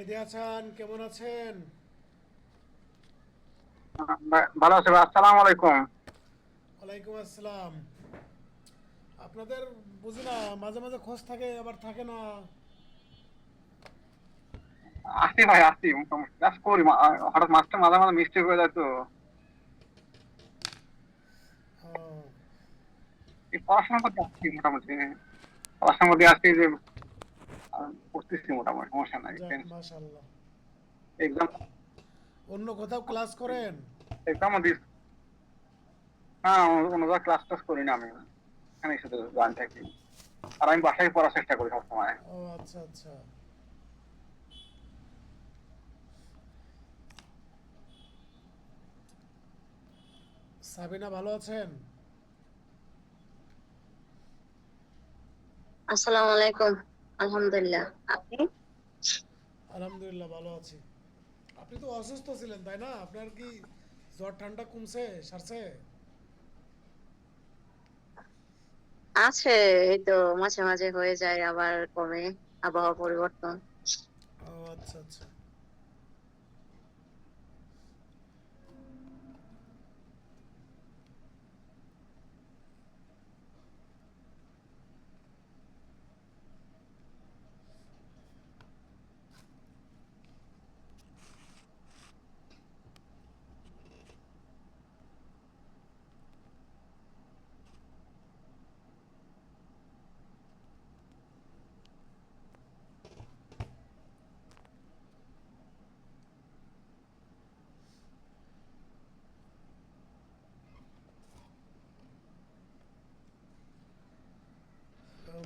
মেহেদি হাসান কেমন আছেন? ভালো আছে ভাই, আসসালামু আলাইকুম। ওয়ালাইকুম আসসালাম। আপনাদের বুঝি না, মাঝে মাঝে খোঁজ থাকে আবার থাকে না। আসি ভাই, আসি মোটামুটি ক্লাস করি হঠাৎ মাঝে মাঝে মাঝে মিস্টেক হয়ে যায় তো। ও, এই পড়াশোনার প্রতি আসছি মোটামুটি, পড়াশোনার প্রতি আসছি যে পড়তেছি মোটামুটি, সমস্যা নাই। যাক মাশাল্লাহ। এক্সাম অন্য কোথাও ক্লাস করেন? এক্সামও দিস। না, অন্য জায়গায় ক্লাস টাস করি না আমি, এখানে শুধু গান থাকি। আর আমি বাসায় পড়ার চেষ্টা করি সবসময়। ও আচ্ছা আচ্ছা। সাবিনা ভালো আছেন? আসসালামু আলাইকুম। আলহামদুলিল্লাহ, আপনি? আলহামদুলিল্লাহ ভালো আছি। আপনি তো অসুস্থ ছিলেন তাই না? আপনার কি জ্বর ঠান্ডা কমছে, সারছে? আছে, এই তো মাঝে মাঝে হয়ে যায় আবার কমে। আবহাওয়া পরিবর্তন। ও আচ্ছা আচ্ছা।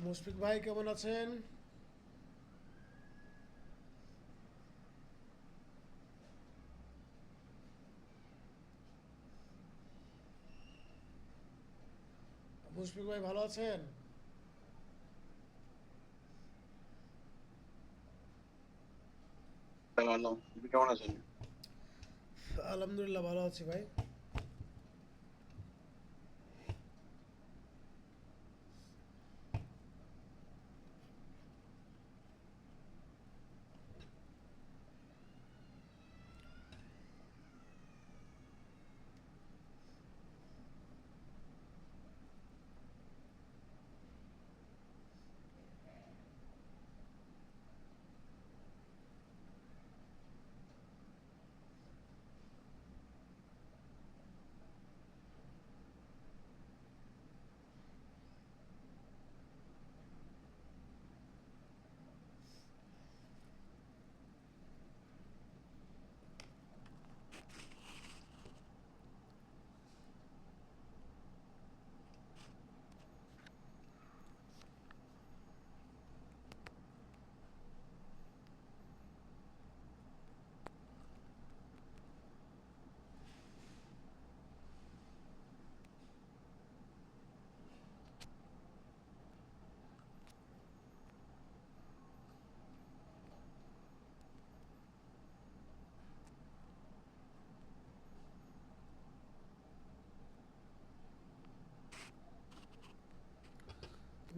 মুশফিক ভাই কেমন আছেন? মুশফিক ভাই ভালো আছেন? ভালো, তুমি কেমন আছেন? আলহামদুলিল্লাহ ভালো আছি ভাই।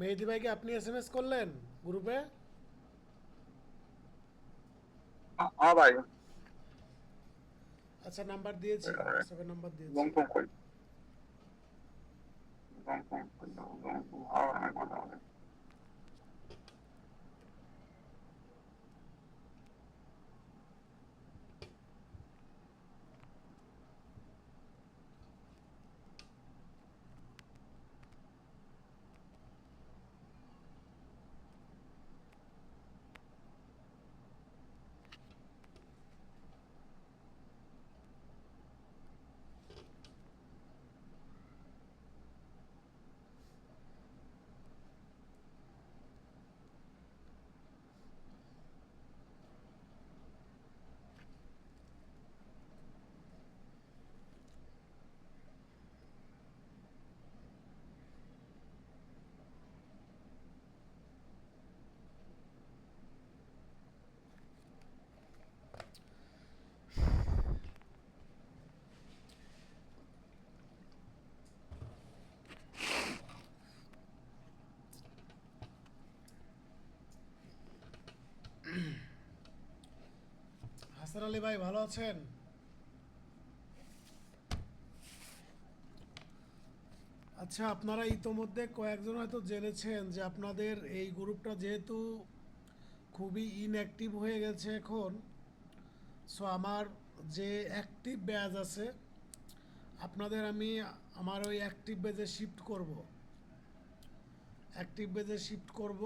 মেহেদি ভাইকে আপনি এসএমএস করলেন গ্রুপে? হ্যাঁ ভাই। আচ্ছা নাম্বার দিয়েছি, হোয়াটসঅ্যাপে নাম্বার দিয়েছি। ঘুম টুম করি, ঘুম ভালো না মোটামুটি। হাসান আলী ভাই ভালো আছেন? আচ্ছা, আপনারা ইতোমধ্যে কয়েকজন হয়তো জেনেছেন যে আপনাদের এই গ্রুপটা যেহেতু খুবই ইনঅ্যাক্টিভ হয়ে গেছে এখন, সো আমার যে অ্যাক্টিভ ব্যাচ আছে আপনাদের আমি আমার ওই অ্যাক্টিভ বেজে শিফট করব। অ্যাক্টিভ বেজে শিফট করব।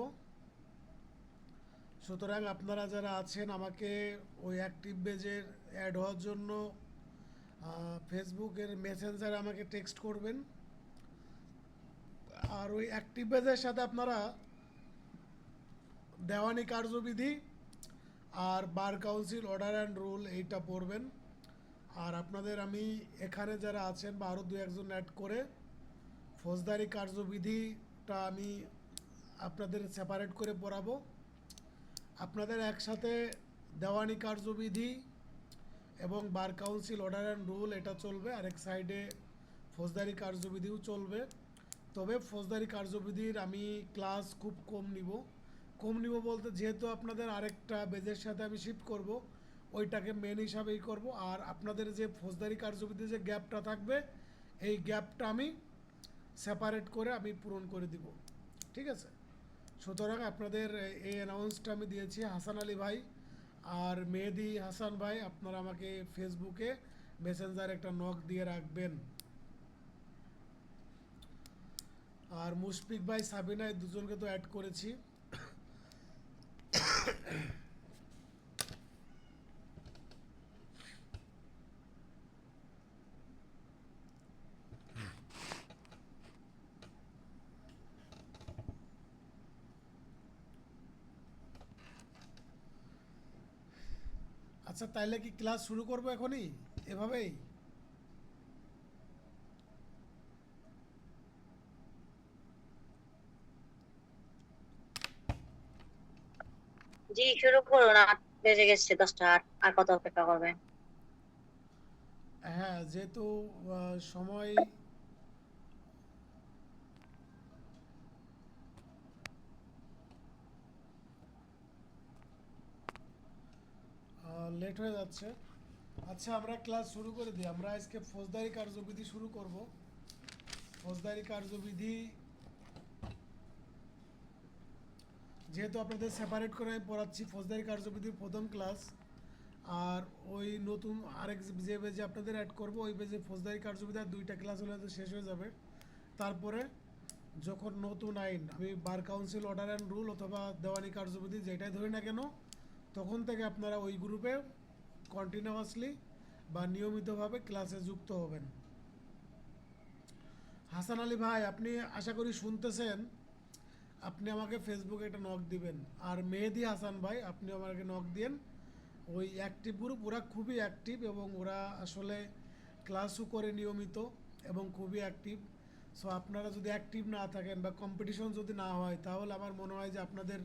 সুতরাং আপনারা যারা আছেন আমাকে ওই অ্যাক্টিভ বেজের অ্যাড হওয়ার জন্য ফেসবুকের মেসেঞ্জারে আমাকে টেক্সট করবেন। আর ওই অ্যাক্টিভ বেজের সাথে আপনারা দেওয়ানি কার্যবিধি আর bar council order and rule এইটা পড়বেন। আর আপনাদের আমি এখানে যারা আছেন বা আরও দু একজন অ্যাড করে ফৌজদারি কার্যবিধিটা আমি আপনাদের সেপারেট করে পড়াবো। আপনাদের একসাথে দেওয়ানি কার্যবিধি এবং বার কাউন্সিল অর্ডার অ্যান্ড রুল এটা চলবে, আরেক সাইডে ফৌজদারি কার্যবিধিও চলবে। তবে ফৌজদারি কার্যবিধির আমি ক্লাস খুব কম নিব বলতে যেহেতু আপনাদের আরেকটা বেজের সাথে আমি শিফট করব, ওইটাকে মেন হিসাবেই করব। আর আপনাদের যে ফৌজদারি কার্যবিধির যে গ্যাপটা থাকবে এই গ্যাপটা আমি সেপারেট করে আমি পূরণ করে দিব, ঠিক আছে? সুতরাং আপনাদের এই অ্যানাউন্সটা আমি দিয়েছি। হাসান আলী ভাই আর মেহেদি হাসান ভাই আপনারা আমাকে ফেসবুকে মেসেঞ্জারে একটা নক দিয়ে রাখবেন। আর মুশফিক ভাই, সাবিনা, এই দুজনকে তো অ্যাড করেছি। আচ্ছা, তাইলে কি ক্লাস শুরু করবো এখনই এভাবেই? জি, শুরু করুন। ৮ বেজে গেছে, 10টা ৮। আর কত অপেক্ষা করবেন? হ্যাঁ, যেহেতু সময় লেট হয়ে যাচ্ছে। আচ্ছা, আমরা ক্লাস শুরু করে দিই। আমরা আজকে ফৌজদারি কার্যবিধি শুরু করব। ফৌজদারি কার্যবিধি যেহেতু আপনাদের সেপারেট করে আমি পড়াচ্ছি, ফৌজদারি কার্যবিধির প্রথম ক্লাস। আর ওই নতুন আরেক যে বেজে আপনাদের অ্যাড করব ওই বেজে ফৌজদারি কার্যবিধি আর 2টা ক্লাস হলে তো শেষ হয়ে যাবে। তারপরে যখন নতুন আইন আমি বার কাউন্সিল অর্ডার অ্যান্ড রুল অথবা দেওয়ানি কার্যবিধি যেটাই ধরি না কেন, তখন থেকে আপনারা ওই গ্রুপে কন্টিনিউয়াসলি বা নিয়মিতভাবে ক্লাসে যুক্ত হবেন। হাসান আলী ভাই, আপনি আশা করি শুনতেছেন, আপনি আমাকে ফেসবুকে একটা নক দিবেন। আর মেহেদি হাসান ভাই, আপনি আমাকে নক দিন। ওই অ্যাক্টিভ গ্রুপ, ওরা খুবই অ্যাক্টিভ এবং ওরা আসলে ক্লাসও করে নিয়মিত এবং খুবই অ্যাক্টিভ। সো আপনারা যদি অ্যাক্টিভ না থাকেন বা কম্পিটিশন যদি না হয় তাহলে আমার মনে হয় যে আপনাদের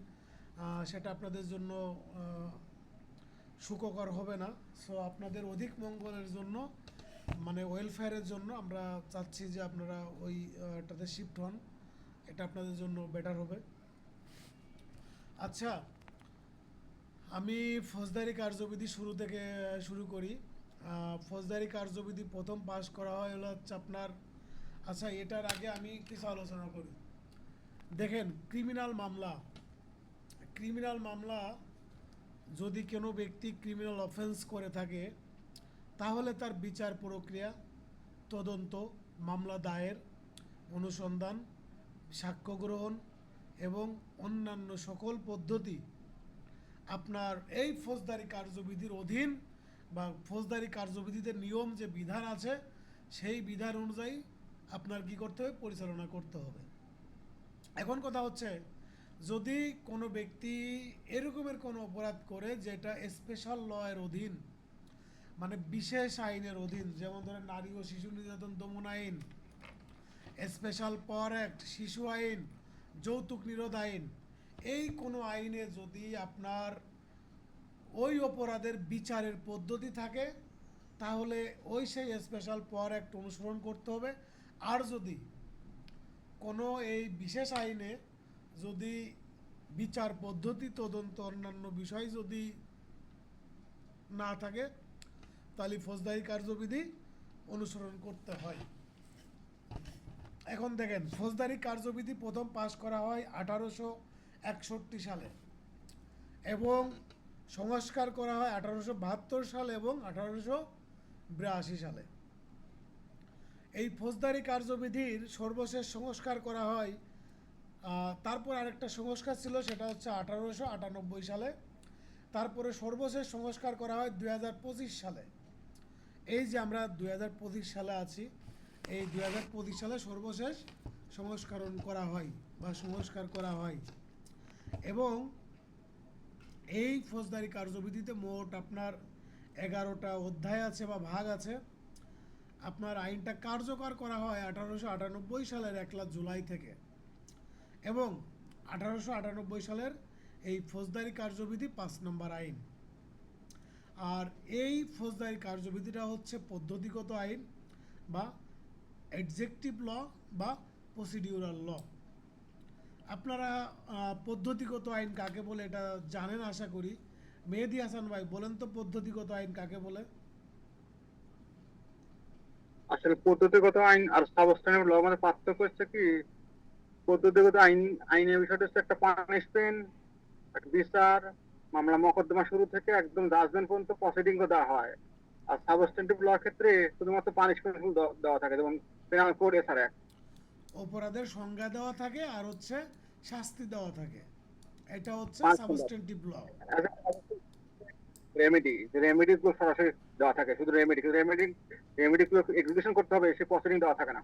সেটা আপনাদের জন্য সুখকর হবে না। সো আপনাদের অধিক মঙ্গলের জন্য, মানে ওয়েলফেয়ারের জন্য আমরা চাচ্ছি যে আপনারা ওইটাতে শিফট হন, এটা আপনাদের জন্য বেটার হবে। আচ্ছা, আমি ফৌজদারি কার্যবিধি শুরু থেকে শুরু করি। ফৌজদারি কার্যবিধি প্রথম পাস করা হয় হলো হচ্ছে আপনার, আচ্ছা এটার আগে আমি কিছু আলোচনা করি। দেখেন, ক্রিমিনাল মামলা যদি কোনো ব্যক্তি ক্রিমিনাল অফেন্স করে থাকে তাহলে তার বিচার প্রক্রিয়া, তদন্ত, মামলা দায়ের, অনুসন্ধান, সাক্ষ্য গ্রহণ এবং অন্যান্য সকল পদ্ধতি আপনার এই ফৌজদারি কার্যবিধির অধীন বা ফৌজদারি কার্যবিধিতে নিয়ম যে বিধান আছে সেই বিধান অনুযায়ী আপনার কি করতে হবে, পরিচালনা করতে হবে। এখন কথা হচ্ছে, যদি কোনো ব্যক্তি এরকমের কোনো অপরাধ করে যেটা স্পেশাল ল এর অধীন, মানে বিশেষ আইনের অধীন, যেমন ধরেন নারী ও শিশু নির্যাতন দমন আইন, স্পেশাল পাওয়ার অ্যাক্ট, শিশু আইন, যৌতুক নিরোধ আইন, এই কোনো আইনে যদি আপনার ওই অপরাধের বিচারের পদ্ধতি থাকে তাহলে ওই সেই স্পেশাল পাওয়ার অ্যাক্ট অনুসরণ করতে হবে। আর যদি কোনো এই বিশেষ আইনে যদি বিচার পদ্ধতি, তদন্ত, অন্যান্য বিষয় যদি না থাকে তাহলে ফৌজদারি কার্যবিধি অনুসরণ করতে হয়। এখন দেখেন, ফৌজদারি কার্যবিধি প্রথম পাশ করা হয় 1861 সালে এবং সংস্কার করা হয় 1872 সালে এবং 1882 সালে। এই ফৌজদারি কার্যবিধির সর্বশেষ সংস্কার করা হয়, তারপর আরেকটা সংস্কার ছিল, সেটা হচ্ছে 1898 সালে। তারপরে সর্বশেষ সংস্কার করা হয় 2025 সালে। এই যে আমরা 2025 সালে আছি, এই 2025 সালে সর্বশেষ সংস্করণ করা হয় বা সংস্কার করা হয়। এবং এই ফৌজদারি কার্যবিধিতে মোট আপনার 11টা অধ্যায় আছে বা ভাগ আছে। আপনার আইনটা কার্যকর করা হয় 1898 সালের 1 জুলাই থেকে এবং 1898 সালের এই ফৌজদারি কার্যবিধি 5 নম্বর আইন। আর এই ফৌজদারি কার্যবিধিটা হচ্ছে পদ্ধতিগত আইন বা এডজেক্টিভ ল বা প্রসিডিউরাল ল। আপনারা পদ্ধতিগত আইন কাকে বলে এটা জানেন আশা করি। মেহেদী হাসান ভাই বলেন তো পদ্ধতিগত আইন কাকে বলে? আসলে পদ্ধতিগত আইন আর সাবস্ট্যান্টিভ ল মানে পার্থক্য হচ্ছে কি, পদ্ধতিগত আইনের বিষয়টা হচ্ছে একটা পানিশমেন্ট, একটা বিচার, মামলা মোকদ্দমা শুরু থেকে একদম জাজমেন্ট পর্যন্ত প্রসিডিং দেওয়া হয়। আর সাবস্ট্যান্টিভ ল ক্ষেত্রে শুধুমাত্র পানিশমেন্ট দেওয়া থাকে, যেমন পেনাল কোড এছাড়া অপরাধের সংজ্ঞা দেওয়া থাকে আর হচ্ছে শাস্তি দেওয়া থাকে। এটা হচ্ছে সাবস্টেন্টিভ ল। রেমেডি, রেমেডি গুলো সরাসরি দেওয়া থাকে, শুধু রেমেডি গুলো এক্সিকিউশন করতে হবে, সে প্রসিডিং দেওয়া থাকে না।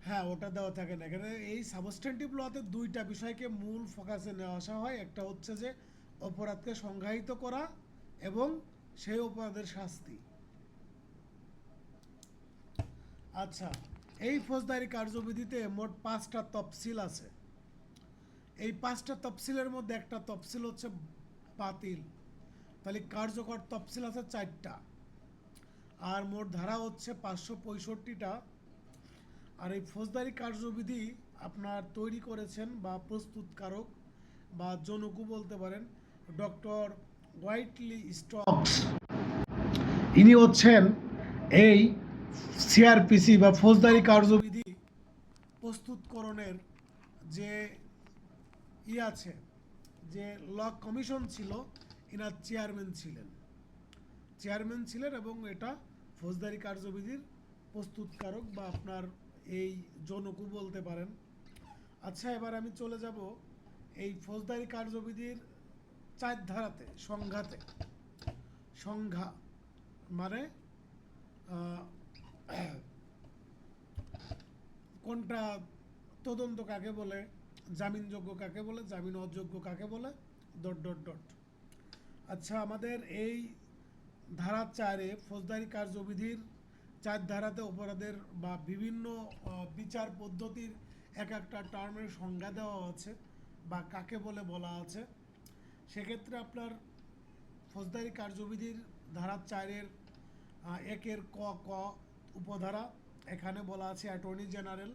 হ্যাঁ, ওটা দেওয়া থাকে না। এখানে এই সাবস্টেন্টিভ লতে দুইটা বিষয়কে মূল ফোকাসে নেওয়া আসা হয়। একটা হচ্ছে যে অপরাধকে সংজ্ঞায়িত করা এবং সেই অপরাধের শাস্তি। আচ্ছা, এই ফৌজদারি কার্যবিধিতে মোট 5টা তফসিল আছে। এই 5টা তফসিলের মধ্যে একটা তফসিল হচ্ছে বাতিল। তাহলে কার্যকর তফসিল আছে 4টা আর মোট ধারা হচ্ছে 565টা। আর এই ফৌজদারি কার্যবিধি আপনার তৈরি করেছেন বা প্রস্তুতকারক বা জনকু বলতে পারেন ডক্টর হোয়াইটলি স্টকস। ইনি হচ্ছেন এই সিআরপিসি বা ফৌজদারি কার্যবিধি প্রস্তুতকরণের যে আছে, যে ল কমিশন ছিল, এনার চেয়ারম্যান ছিলেন এবং এটা ফৌজদারি কার্যবিধির প্রস্তুতকারক বা আপনার এই জনকু বলতে পারেন। আচ্ছা, এবার আমি চলে যাব এই ফৌজদারি কার্যবিধির 4 ধারাতে। সংজ্ঞা মানে কোনটা তদন্ত কাকে বলে, জামিনযোগ্য কাকে বলে, জামিন অযোগ্য কাকে বলে, ... আচ্ছা, আমাদের এই ধারা 4-এ ফৌজদারি কার্যবিধির 4 ধারাতে অপরাধের বা বিভিন্ন বিচার পদ্ধতির এক একটা টার্মের সংজ্ঞা দেওয়া আছে বা কাকে বলে বলা আছে। সেক্ষেত্রে আপনার ফৌজদারি কার্যবিধির ধারা 4-এর 1-এর ক উপধারা, এখানে বলা আছে অ্যাটর্নি জেনারেল,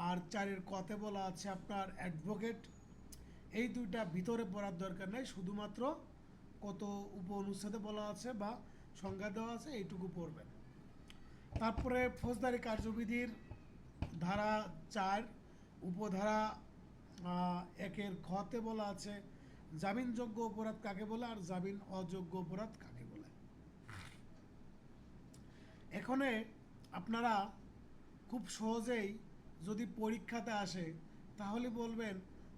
আর 4-এর কতে বলা আছে আপনার অ্যাডভোকেট। এই দুইটা ভিতরে পড়ার দরকার নেই, শুধুমাত্র কত উপ অনুচ্ছেদে বলা আছে বা সংজ্ঞা দেওয়া আছে এইটুকু পড়বেন। তারপরে ফৌজদারি কার্যবিধির ধারা 4 উপধারা 1-এর খতে বলা আছে জামিনযোগ্য অপরাধ কাকে বলে আর জামিন অযোগ্য অপরাধ কাকে বলে। এখানে আপনারা খুব সহজেই যদি পরীক্ষাতে আসে তাহলে বলবেন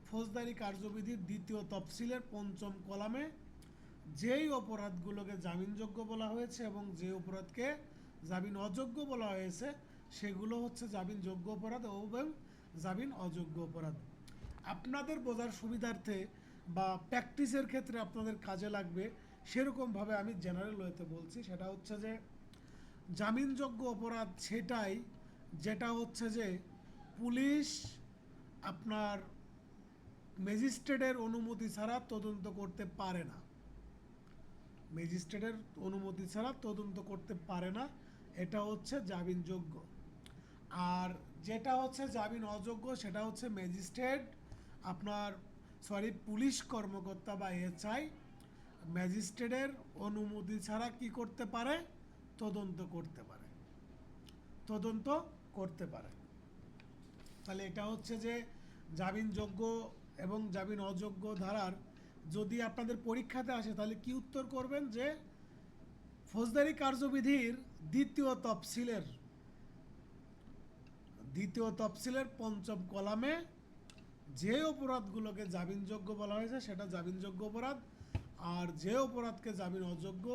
ফৌজদারি কার্যবিধির 2য় তফসিলের 5ম কলামে যেই অপরাধগুলোকে জামিনযোগ্য বলা হয়েছে এবং যে অপরাধকে জামিন অযোগ্য বলা হয়েছে সেগুলো হচ্ছে জামিনযোগ্য অপরাধ এবং জামিন অযোগ্য অপরাধ। আপনাদের বোঝার সুবিধার্থে বা প্র্যাকটিসের ক্ষেত্রে আপনাদের কাজে লাগবে সেরকমভাবে আমি জেনারেল ওয়েতে বলছি। সেটা হচ্ছে যে জামিনযোগ্য অপরাধ সেটাই যেটা হচ্ছে যে পুলিশ আপনার ম্যাজিস্ট্রেটের অনুমতি ছাড়া তদন্ত করতে পারে না, ম্যাজিস্ট্রেটের অনুমতি ছাড়া তদন্ত করতে পারে না, এটা হচ্ছে জামিনযোগ্য। আর যেটা হচ্ছে জামিন অযোগ্য সেটা হচ্ছে ম্যাজিস্ট্রেট আপনার পুলিশ কর্মকর্তা বা এসআই ম্যাজিস্ট্রেটের অনুমতি ছাড়া কি করতে পারে? তদন্ত করতে পারে, তদন্ত করতে পারে। তাহলে এটা হচ্ছে যে জামিনযোগ্য এবং জামিন অযোগ্য ধারার, যদি আপনাদের পরীক্ষাতে আসে তাহলে কি উত্তর করবেন? যে ফৌজদারি কার্যবিধির দ্বিতীয় তফসিলের পঞ্চম কলামে যে অপরাধগুলোকে জামিনযোগ্য বলা হয়েছে সেটা জামিনযোগ্য অপরাধ, আর যে অপরাধকে জামিন অযোগ্য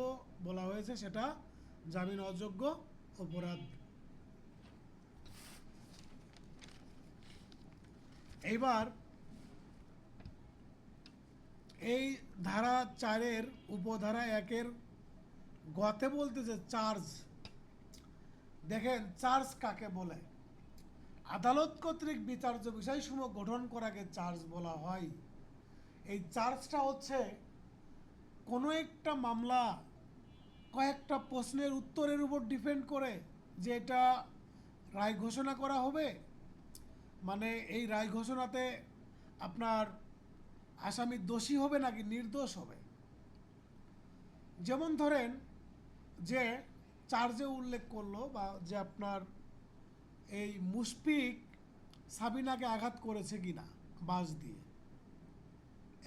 বলা হয়েছে সেটা জামিন অযোগ্য অপরাধ। এইবার এই ধারা 4-এর উপধারা 1-এর গতে বলতেছে চার্জ। দেখেন চার্জ কাকে বলে? আদালত কর্তৃক বিচার্য বিষয়সমূহ গঠন করাকে চার্জ বলা হয়। এই চার্জটা হচ্ছে কোনো একটা মামলা কয়েকটা প্রশ্নের উত্তরের উপর ডিপেন্ড করে যে এটা রায় ঘোষণা করা হবে। মানে এই রায় ঘোষণাতে আপনার আসামি দোষী হবে নাকি নির্দোষ হবে। যেমন ধরেন যে চার্জে উল্লেখ করলো বা যে আপনার এই মুশফিক সাবিনাকে আঘাত করেছে কিনা বাঁশ দিয়ে,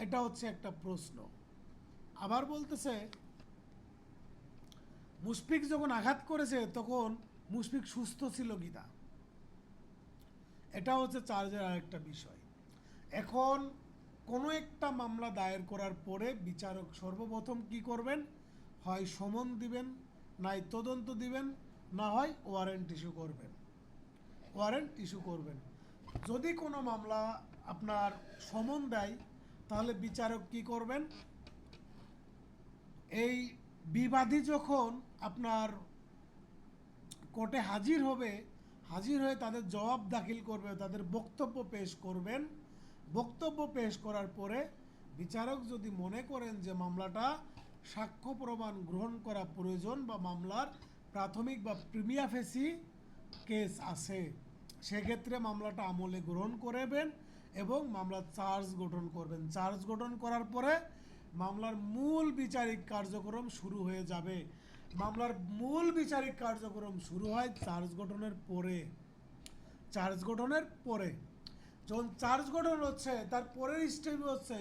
এটা হচ্ছে একটা প্রশ্ন। আবার বলতেছে মুশফিক যখন আঘাত করেছে তখন মুশফিক সুস্থ ছিল কিনা, এটা হচ্ছে চার্জের আরেকটা বিষয়। এখন কোনো একটা মামলা দায়ের করার পরে বিচারক সর্বপ্রথম কি করবেন? হয় সমন দিবেন, নাই তদন্ত দিবেন, না হয় ওয়ারেন্ট ইস্যু করবেন। যদি কোনো মামলা আপনার সমন দেয় তাহলে বিচারক কি করবেন? এই বিবাদী যখন আপনার কোর্টে হাজির হয়ে তাদের জবাব দাখিল করবে, তাদের বক্তব্য পেশ করবেন। বক্তব্য পেশ করার পরে বিচারক যদি মনে করেন যে মামলাটা সাক্ষ্য প্রমাণ গ্রহণ করা প্রয়োজন বা মামলার প্রাথমিক বা প্রিমিয়া ফেসি কেস আছে, সেক্ষেত্রে মামলাটা আমলে গ্রহণ করবেন এবং মামলার চার্জ গঠন করবেন। চার্জ গঠন করার পরে মামলার মূল বিচারিক কার্যক্রম শুরু হয়ে যাবে। মামলার মূল বিচারিক কার্যক্রম শুরু হয় চার্জ গঠনের পরে। যখন চার্জ গঠন হচ্ছে তার পরের স্টেজ হচ্ছে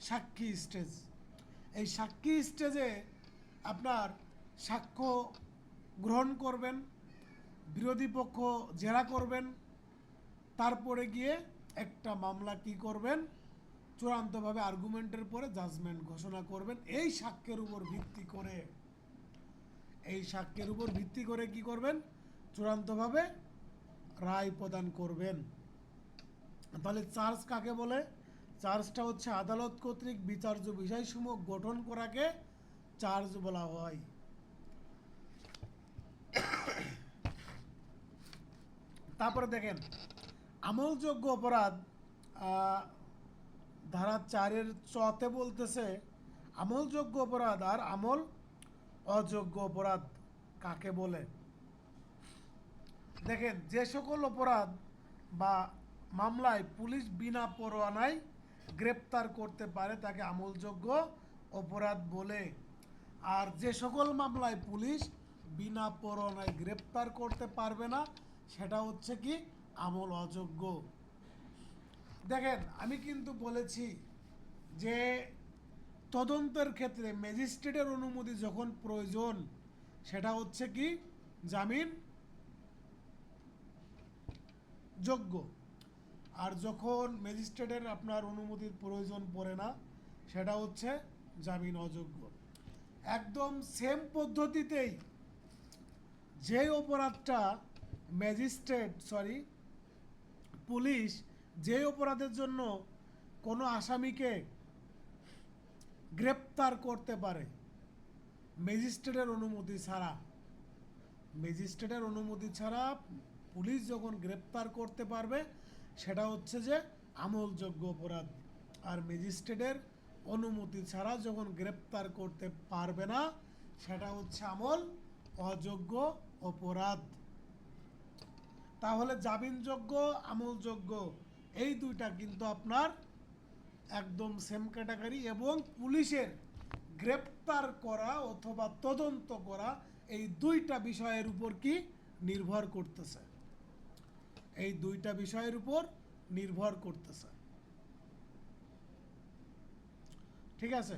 সাক্ষী স্টেজ। এই সাক্ষী স্টেজে আপনার সাক্ষ্য গ্রহণ করবেন, বিরোধী পক্ষ জেরা করবেন, তারপরে গিয়ে একটা মামলা কি করবেন? চূড়ান্তভাবে আর্গুমেন্টের পরে জাজমেন্ট ঘোষণা করবেন। এই সাক্ষ্যের উপর ভিত্তি করে কি করবেন? চূড়ান্তভাবে রায় প্রদান করবেন। তাহলে চার্জ কাকে বলে? চার্জটা হচ্ছে আদালত কর্তৃক বিচার্য বিষয়সমূহ গঠন করাকে চার্জ বলা হয়। তারপরে দেখেন আমলযোগ্য অপরাধ, ধারা 4-এর চতে বলতেছে আমলযোগ্য অপরাধ আর আমল অযোগ্য অপরাধ কাকে বলে। দেখেন যে সকল অপরাধ বা মামলায় পুলিশ বিনা পরোয়ানায় গ্রেপ্তার করতে পারে তাকে আমলযোগ্য অপরাধ বলে, আর যে সকল মামলায় পুলিশ বিনা পরোয়ানায় গ্রেপ্তার করতে পারবে না সেটা হচ্ছে কি? আমল অযোগ্য। দেখেন আমি কিন্তু বলেছি যে তদন্তের ক্ষেত্রে ম্যাজিস্ট্রেটের অনুমতি যখন প্রয়োজন সেটা হচ্ছে কি? জামিন যোগ্য। আর যখন ম্যাজিস্ট্রেটের আপনার অনুমতির প্রয়োজন পড়ে না সেটা হচ্ছে জামিন অযোগ্য। একদম সেম পদ্ধতিতেই যে অপরাধটা পুলিশ যে অপরাধের জন্য কোনো আসামিকে গ্রেপ্তার করতে পারে ম্যাজিস্ট্রেটের অনুমতি ছাড়া পুলিশ যখন গ্রেপ্তার করতে পারবে সেটা হচ্ছে যে আমলযোগ্য অপরাধ। আর ম্যাজিস্ট্রেটের অনুমতি ছাড়া যখন গ্রেপ্তার করতে পারবে না সেটা হচ্ছে আমল অযোগ্য অপরাধ। তাহলে জামিনযোগ্য আমলযোগ্য এই দুইটা কিন্তু আপনার একদম সেম ক্যাটাগরি এবং পুলিশের গ্রেপ্তার করা অথবা তদন্ত করা, এই দুইটা বিষয়ের উপর কি নির্ভর করতেছে, এই দুইটা বিষয়ের উপর নির্ভর করতেছে। ঠিক আছে?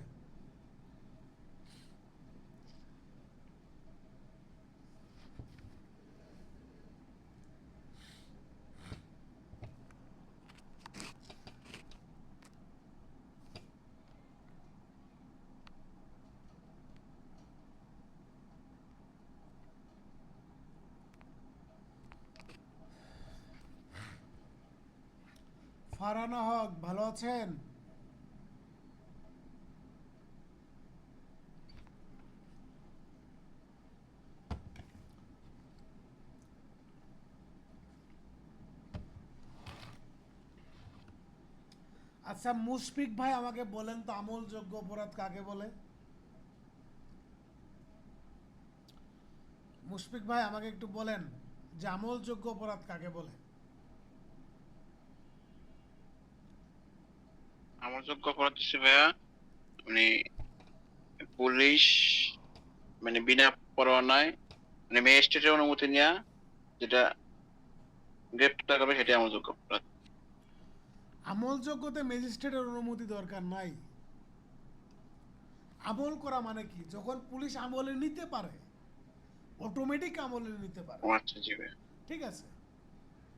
ফারহানা হক ভালো আছেন? আচ্ছা মুশফিক ভাই আমাকে বলেন তো আমলযোগ্য অপরাধ কাকে বলে? মুশফিক ভাই আমাকে একটু বলেন যে আমলযোগ্য অপরাধ কাকে বলে? আমার যোগ্য অপরাধ হচ্ছে ভাইয়া, মানে পুলিশ মানে বিনা পরোয়ানায় মানে ম্যাজিস্ট্রেটের অনুমতি নেওয়া, যেটা গ্রেপ্তার করবে সেটাই আমার যোগ্য অপরাধ। আমলযোগ্যতে ম্যাজিস্ট্রেটের অনুমতি দরকার নাই। আমল করা মানে কি, যখন পুলিশ আমলে নিতে পারে, অটোমেটিক আমলে নিতে পারে, ও আচ্ছা, জি ভাইয়া। ঠিক আছে,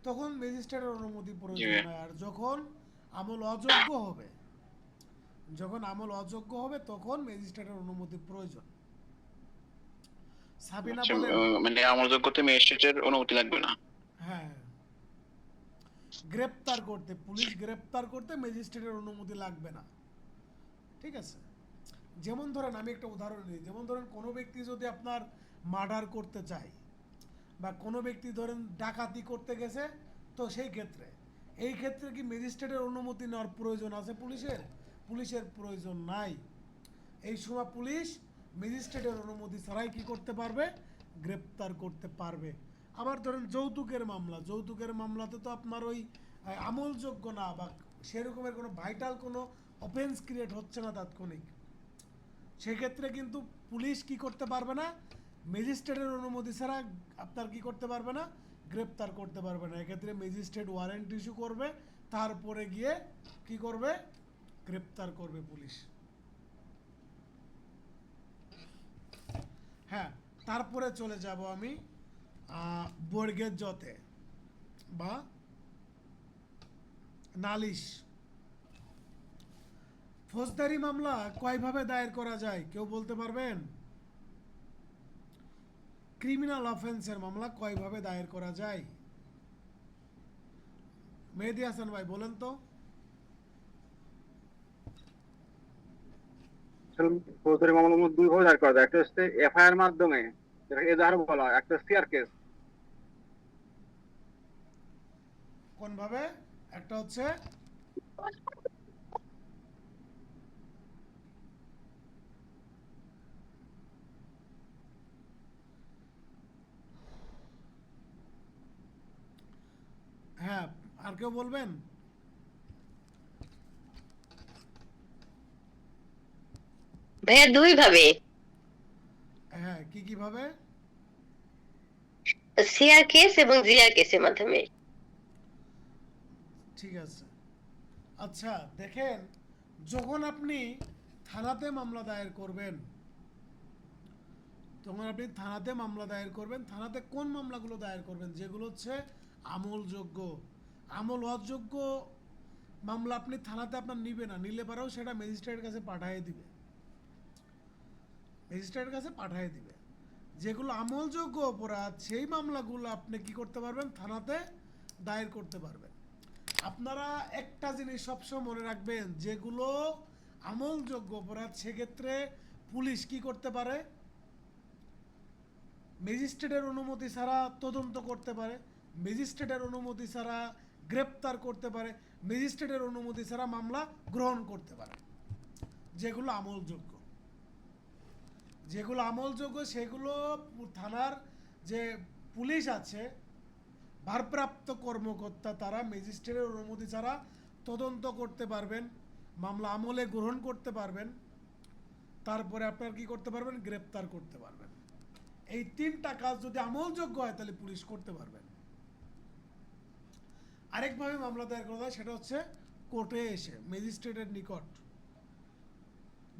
তখন ম্যাজিস্ট্রেটের অনুমতি জি প্রয়োজন ভাইয়া। নয়। আর যখন আমল অযোগ্য হবে, যখন আমল অযোগ্য হবে তখন ম্যাজিস্ট্রেটের অনুমতি প্রয়োজন। সাবিনা আচ্ছা, বলেন। মানে আমার যোগ্যতে ম্যাজিস্ট্রেটের অনুমতি লাগবে না। হ্যাঁ, গ্রেপ্তার করতে, পুলিশ গ্রেপ্তার করতে ম্যাজিস্ট্রেটের অনুমতি লাগবে না। ঠিক আছে? যেমন ধরেন আমি একটা উদাহরণ দিই, যেমন ধরেন কোনো ব্যক্তি যদি আপনার মার্ডার করতে চায় বা কোনো ব্যক্তি ধরেন ডাকাতি করতে গেছে, তো সেই ক্ষেত্রে, এই ক্ষেত্রে কি ম্যাজিস্ট্রেটের অনুমতি নেওয়ার প্রয়োজন আছে পুলিশের? পুলিশের প্রয়োজন নাই। এই সময় পুলিশ ম্যাজিস্ট্রেটের অনুমতি ছাড়াই কি করতে পারবে? গ্রেপ্তার করতে পারবে। আবার ধরেন যৌতুকের মামলা, যৌতুকের মামলাতে তো আপনার ওই আমলযোগ্য না বা সেরকমের কোনো ভাইটাল কোনো অফেন্স ক্রিয়েট হচ্ছে না তাৎক্ষণিক, সেক্ষেত্রে কিন্তু পুলিশ কি করতে পারবে না? ম্যাজিস্ট্রেটের অনুমতি ছাড়া আপনার কি করতে পারবে না? গ্রেপ্তার করতে পারবে না। এক্ষেত্রে ম্যাজিস্ট্রেট ওয়ারেন্ট ইস্যু করবে, তারপরে গিয়ে কি করবে? গ্রেপ্তার করবে পুলিশ। হ্যাঁ, তারপরে চলে যাব আমি বর্গের জতে বা নালিশ। ফৌজদারি মামলা কয়ভাবে দায়ের করা যায় কেউ বলতে পারবেন? ক্রিমিনাল অফেন্সের মামলা কয়ভাবে দায়ের করা যায়? মেহেদী হাসান ভাই বলেন তো। ফৌজদারি মামলার মধ্যে দুই ভাবে দায়ের করা যায়, একটা হচ্ছে এফআইআর মাধ্যমে, যেটাকে এজাহার বলা হয়, একটা সিআর কেস। কোন ভাবে? একটা হচ্ছে হ্যাঁ, আর কেউ বলবেন? ভাইয়া দুই ভাবে, হ্যাঁ, কি কিভাবে? সিআর কেস এবং জিআর কেসের মাধ্যমে। ঠিক আছে। আচ্ছা দেখেন, যখন আপনি থানাতে মামলা দায়ের করবেন, তখন আপনি থানাতে মামলা দায়ের করবেন, থানাতে কোন মামলাগুলো দায়ের করবেন? যেগুলো হচ্ছে আমলযোগ্য। আমল অযোগ্য মামলা আপনি থানাতে আপনার নিবে না, নিলে পারেও সেটা ম্যাজিস্ট্রেটের কাছে পাঠিয়ে দিবে, ম্যাজিস্ট্রেটের কাছে পাঠিয়ে দিবে। যেগুলো আমলযোগ্য অপরাধ, সেই মামলাগুলো আপনি কি করতে পারবেন? থানাতে দায়ের করতে পারবেন। আপনারা একটা জিনিস সবসময় মনে রাখবেন, যেগুলো আমলযোগ্য অপরাধ সেক্ষেত্রে পুলিশ কি করতে পারে? ম্যাজিস্ট্রেটের অনুমতি ছাড়া তদন্ত করতে পারে, ম্যাজিস্ট্রেটের অনুমতি ছাড়া গ্রেপ্তার করতে পারে, ম্যাজিস্ট্রেটের অনুমতি ছাড়া মামলা গ্রহণ করতে পারে। যেগুলো আমলযোগ্য, যেগুলো আমলযোগ্য সেগুলো থানার যে পুলিশ আছে, ভারপ্রাপ্ত কর্মকর্তা, তারা ম্যাজিস্ট্রেটের অনুমতি ছাড়া তদন্ত করতে পারবেন, মামলা আমলে গ্রহণ করতে পারবেন। তারপরে আপনার কি করতে পারবেন, গ্রেপ্তার করতে পারবেন। এই 3টা কাজ যদি আমলযোগ্য হয় তাহলে পুলিশ করতে পারবেন। আরেকভাবে মামলা দায়ের করা যায়, সেটা হচ্ছে কোর্টে এসে ম্যাজিস্ট্রেটের নিকট।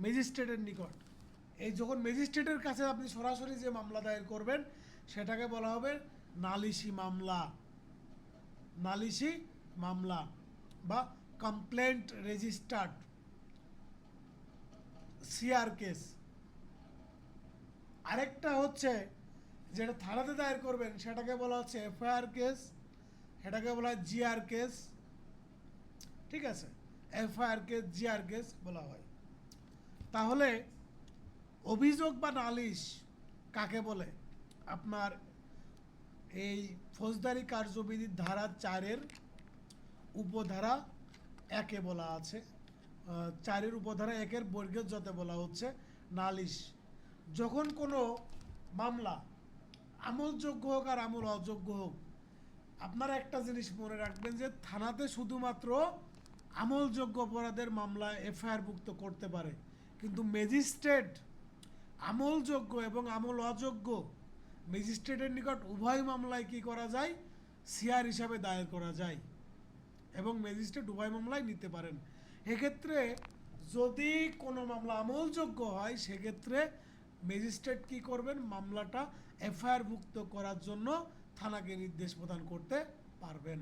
ম্যাজিস্ট্রেটের নিকট, এই যখন ম্যাজিস্ট্রেটের কাছে আপনি সরাসরি যে মামলা দায়ের করবেন সেটাকে বলা হবে নালিশি মামলা। নালিশি মামলা বা কমপ্লেন্ট রেজিস্টার্ড সিআর কেস। আরেকটা হচ্ছে যেটা থানাতে দায়ের করবেন সেটাকে বলা হচ্ছে এফআইআর কেস, সেটাকে বলা হয় জিআর কেস। ঠিক আছে, এফআইআর কেস, জিআর কেস বলা হয়। তাহলে অভিযোগ বা নালিশ কাকে বলে? আপনার এই ফৌজদারি কার্যবিধির ধারা 4-এর উপধারা 1-এ বলা আছে, 4-এর উপধারা 1-এর বর্গের যতে বলা হচ্ছে নালিশ। যখন কোনো মামলা আমলযোগ্য হোক আর আমল অযোগ্য হোক, আপনারা একটা জিনিস মনে রাখবেন যে থানাতে শুধুমাত্র আমলযোগ্য অপরাধের মামলা এফআইআর ভুক্ত করতে পারে, কিন্তু ম্যাজিস্ট্রেট আমলযোগ্য এবং আমল অযোগ্য ম্যাজিস্ট্রেটের নিকট উভয় মামলায় কি করা যায়, সিআর হিসাবে দায়ের করা যায় এবং ম্যাজিস্ট্রেট উভয় মামলায় নিতে পারেন। এক্ষেত্রে যদি কোনো মামলা আমলযোগ্য হয় সেক্ষেত্রে ম্যাজিস্ট্রেট কি করবেন, মামলাটা এফআইআর ভুক্ত করার জন্য থানাকে নির্দেশ প্রদান করতে পারবেন।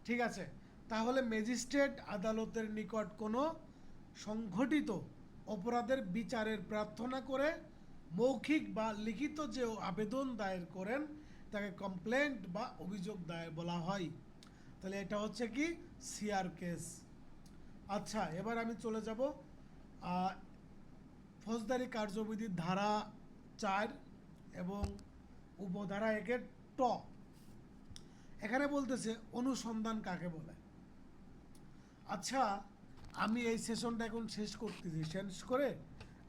ঠিক আছে, তাহলে ম্যাজিস্ট্রেট আদালতের নিকট কোনো সংঘটিত অপরাধের বিচারের প্রার্থনা করে মৌখিক বা লিখিত যে আবেদন দায়ের করেন তাকে কমপ্লেন্ট বা অভিযোগ দায়ের বলা হয়। তাহলে এটা হচ্ছে কি সিআর কেস। আচ্ছা, এবার আমি চলে যাব ফৌজদারি কার্যবিধির ধারা 4 এবং উপধারা 1-এর ট। এখানে বলতেছে অনুসন্ধান কাকে বলে। আচ্ছা, আমি এই সেশনটা এখন শেষ করতেছি, শেষ করে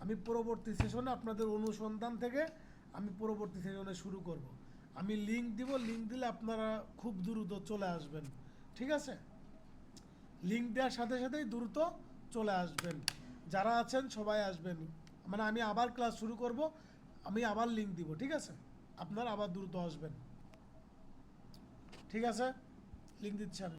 আমি পরবর্তী সেশনে আপনাদের অনুসন্ধান থেকে আমি পরবর্তী সেশনে শুরু করব। আমি লিংক দিব, লিংক দিলে আপনারা খুব দ্রুত চলে আসবেন। ঠিক আছে, লিংক দেওয়ার সাথে সাথেই দ্রুত চলে আসবেন, যারা আছেন সবাই আসবেন। মানে আমি আবার ক্লাস শুরু করব, আমি আবার লিংক দিব। ঠিক আছে, আপনারা আবার দ্রুত আসবেন। ঠিক আছে, লিংক দিচ্ছি আমি।